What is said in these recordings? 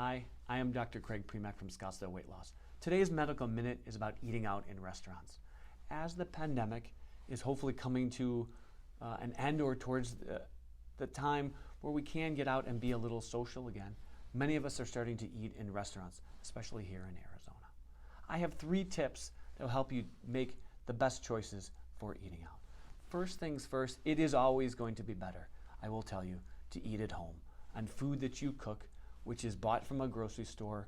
Hi, I am Dr. Craig Primack from Scottsdale Weight Loss. Today's Medical Minute is about eating out in restaurants. As the pandemic is hopefully coming to an end or towards the time where we can get out and be a little social again, many of us are starting to eat in restaurants, especially here in Arizona. I have 3 tips that will help you make the best choices for eating out. First things first, it is always going to be better, I will tell you, to eat at home on food that you cook, which is bought from a grocery store,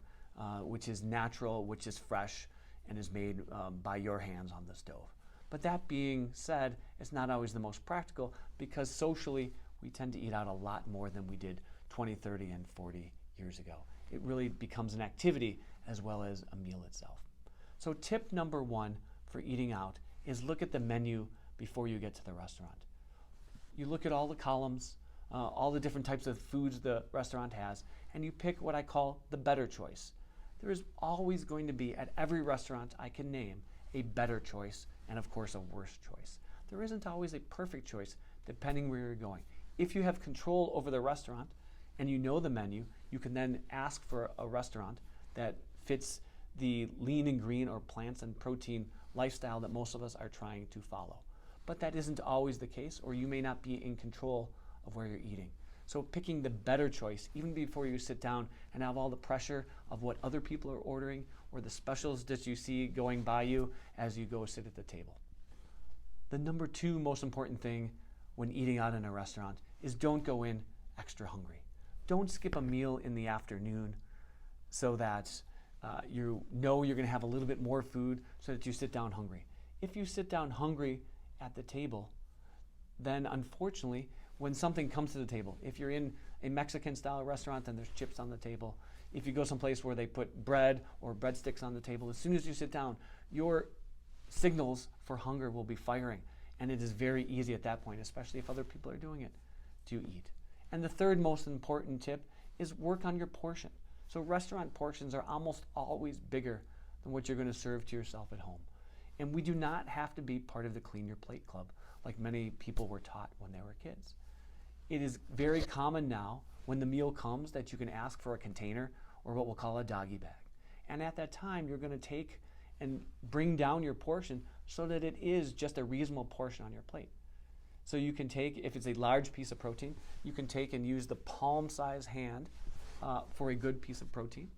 which is natural, which is fresh, and is made by your hands on the stove. But that being said, it's not always the most practical because socially we tend to eat out a lot more than we did 20, 30, and 40 years ago. It really becomes an activity as well as a meal itself. So tip number 1 for eating out is look at the menu before you get to the restaurant. You look at all the columns, all the different types of foods the restaurant has, and you pick what I call the better choice. There is always going to be, at every restaurant I can name, a better choice and of course a worse choice. There isn't always a perfect choice depending where you're going. If you have control over the restaurant and you know the menu, you can then ask for a restaurant that fits the lean and green or plants and protein lifestyle that most of us are trying to follow. But that isn't always the case, or you may not be in control of where you're eating. So picking the better choice, even before you sit down and have all the pressure of what other people are ordering or the specials that you see going by you as you go sit at the table. The number 2 most important thing when eating out in a restaurant is don't go in extra hungry. Don't skip a meal in the afternoon so that you know you're going to have a little bit more food so that you sit down hungry. If you sit down hungry at the table, then unfortunately, when something comes to the table, if you're in a Mexican style restaurant and there's chips on the table, if you go someplace where they put bread or breadsticks on the table, as soon as you sit down, your signals for hunger will be firing. And it is very easy at that point, especially if other people are doing it, to eat. And the third most important tip is work on your portion. So restaurant portions are almost always bigger than what you're going to serve to yourself at home. And we do not have to be part of the Clean Your Plate Club like many people were taught when they were kids. It is very common now when the meal comes that you can ask for a container or what we'll call a doggy bag. And at that time, you're going to take and bring down your portion so that it is just a reasonable portion on your plate. So you can take, if it's a large piece of protein, you can take and use the palm-sized hand for a good piece of protein.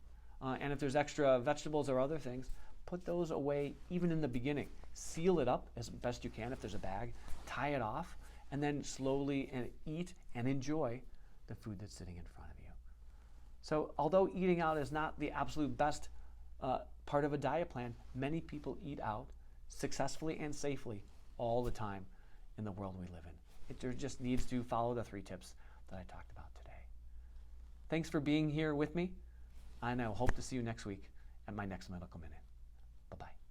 And if there's extra vegetables or other things, put those away even in the beginning. Seal it up as best you can if there's a bag, tie it off, and then slowly eat and enjoy the food that's sitting in front of you. So although eating out is not the absolute best part of a diet plan, many people eat out successfully and safely all the time in the world we live in. It just needs to follow the 3 tips that I talked about today. Thanks for being here with me, and I hope to see you next week at my next Medical Minute. Bye-bye.